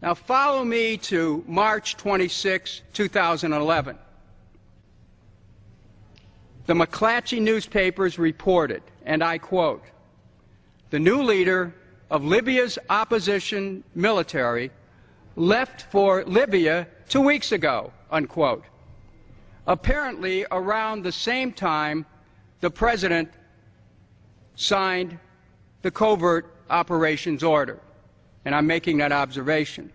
Now follow me to March 26, 2011. The McClatchy newspapers reported, and I quote, "The new leader of Libya's opposition military left for Libya 2 weeks ago," unquote. Apparently, around the same time, the President signed the covert operations order, and I'm making that observation.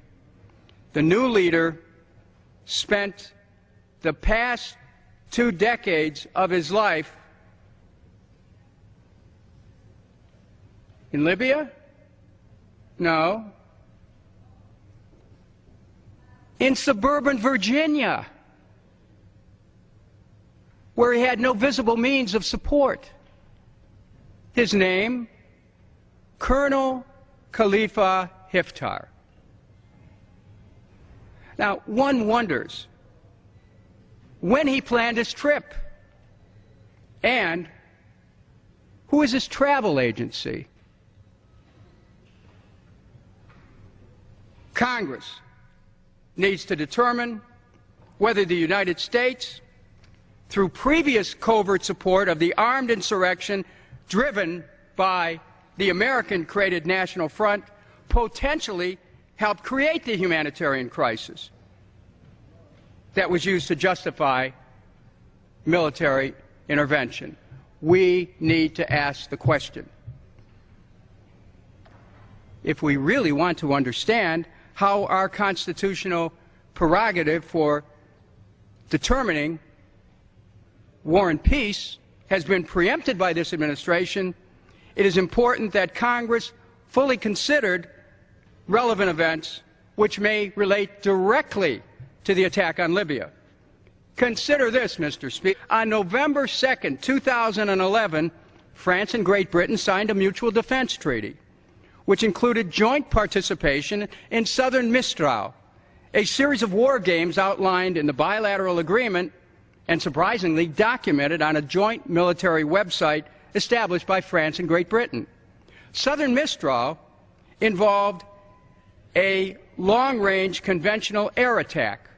The new leader spent the past 2 decades of his life in Libya? No. In suburban Virginia, where he had no visible means of support. His name, Colonel Khalifa Hiftar. Now, one wonders when he planned his trip, and who is his travel agency? Congress needs to determine whether the United States, through previous covert support of the armed insurrection driven by the American-created National Front, potentially helped create the humanitarian crisis that was used to justify military intervention. We need to ask the question. If we really want to understand how our constitutional prerogative for determining war and peace has been preempted by this administration, it is important that Congress fully considered relevant events which may relate directly to the attack on Libya. Consider this, Mr. Speaker. On November 2nd, 2011, France and Great Britain signed a mutual defense treaty, which included joint participation in Southern Mistral, a series of war games outlined in the bilateral agreement and surprisingly documented on a joint military website established by France and Great Britain. Southern Mistral involved a long-range conventional air attack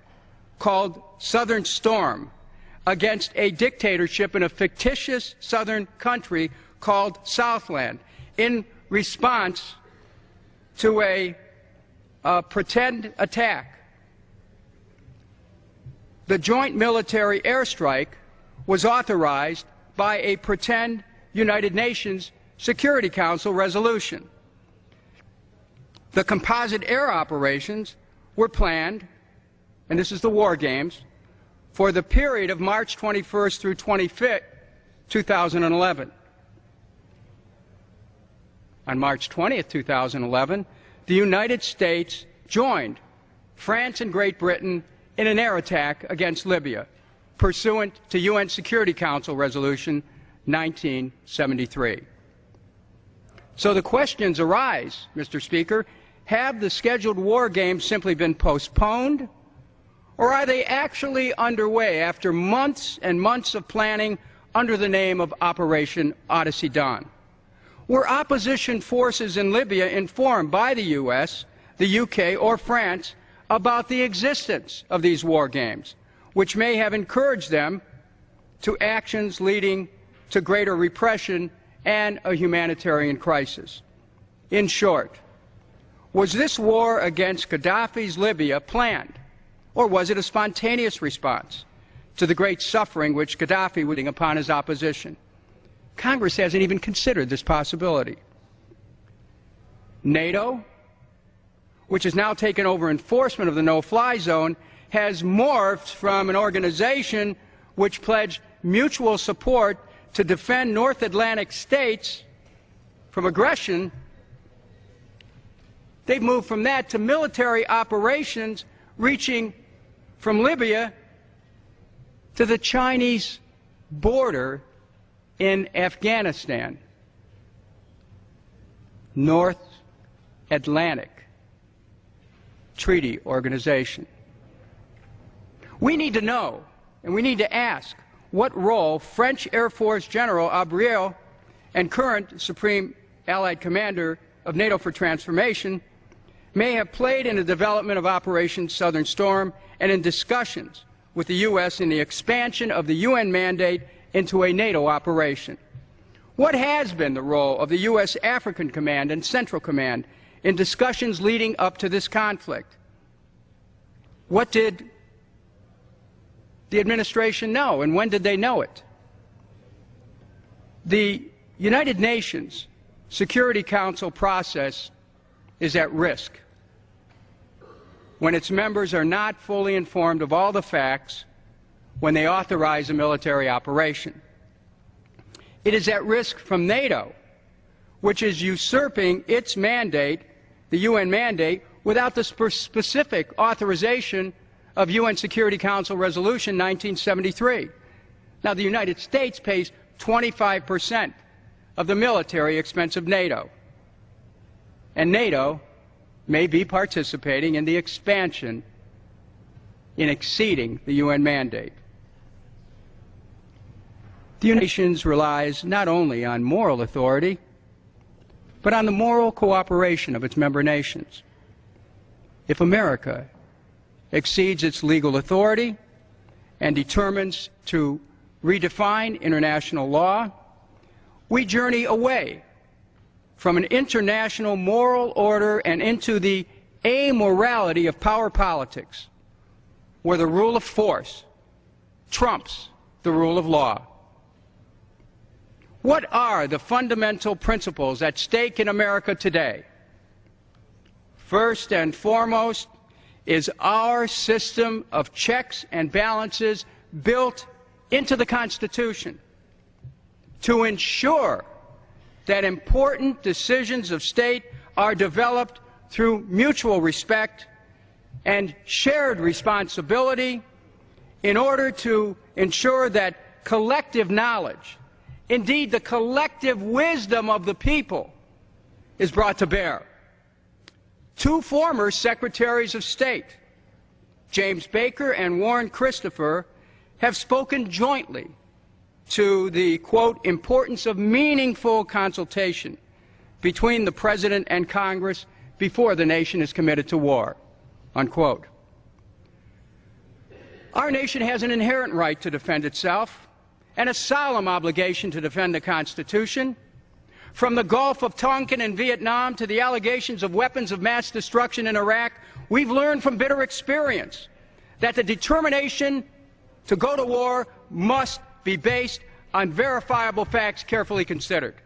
called Southern Storm against a dictatorship in a fictitious southern country called Southland in response to a pretend attack. The joint military airstrike was authorized by a pretend United Nations Security Council resolution. The composite air operations were planned, and this is the war games, for the period of March 21st through 25th, 2011. On March 20th, 2011, the United States joined France and Great Britain in an air attack against Libya, pursuant to UN Security Council Resolution 1973. So the questions arise, Mr. Speaker, have the scheduled war games simply been postponed, or are they actually underway after months and months of planning under the name of Operation Odyssey Dawn? Were opposition forces in Libya informed by the U.S., the U.K., or France about the existence of these war games, which may have encouraged them to actions leading to greater repression and a humanitarian crisis? In short, was this war against Gaddafi's Libya planned, or was it a spontaneous response to the great suffering which Gaddafi was putting upon his opposition? Congress hasn't even considered this possibility. NATO, which has now taken over enforcement of the no-fly zone, has morphed from an organization which pledged mutual support to defend North Atlantic states from aggression. They've moved from that to military operations reaching from Libya to the Chinese border in Afghanistan. North Atlantic Treaty Organization. We need to know, and we need to ask, what role French Air Force General Abriel and current Supreme Allied Commander of NATO for Transformation, may have played in the development of Operation Southern Storm and in discussions with the U.S. in the expansion of the UN mandate into a NATO operation? What has been the role of the U.S. African Command and Central Command in discussions leading up to this conflict? What did the administration know, and when did they know it? The United Nations Security Council process is at risk when its members are not fully informed of all the facts when they authorize a military operation. It is at risk from NATO, which is usurping its mandate, the UN mandate, without the specific authorization of UN Security Council Resolution 1973. Now, the United States pays 25% of the military expense of NATO, and NATO may be participating in the expansion in exceeding the UN mandate. The United Nations relies not only on moral authority, but on the moral cooperation of its member nations. If America exceeds its legal authority and determines to redefine international law, we journey away from an international moral order and into the amorality of power politics, where the rule of force trumps the rule of law. What are the fundamental principles at stake in America today? First and foremost is our system of checks and balances built into the Constitution to ensure that important decisions of state are developed through mutual respect and shared responsibility in order to ensure that collective knowledge, indeed the collective wisdom of the people, is brought to bear. Two former Secretaries of State, James Baker and Warren Christopher, have spoken jointly to the, quote, importance of meaningful consultation between the President and Congress before the nation is committed to war, unquote. Our nation has an inherent right to defend itself and a solemn obligation to defend the Constitution. From the Gulf of Tonkin in Vietnam to the allegations of weapons of mass destruction in Iraq, we've learned from bitter experience that the determination to go to war must be based on verifiable facts carefully considered.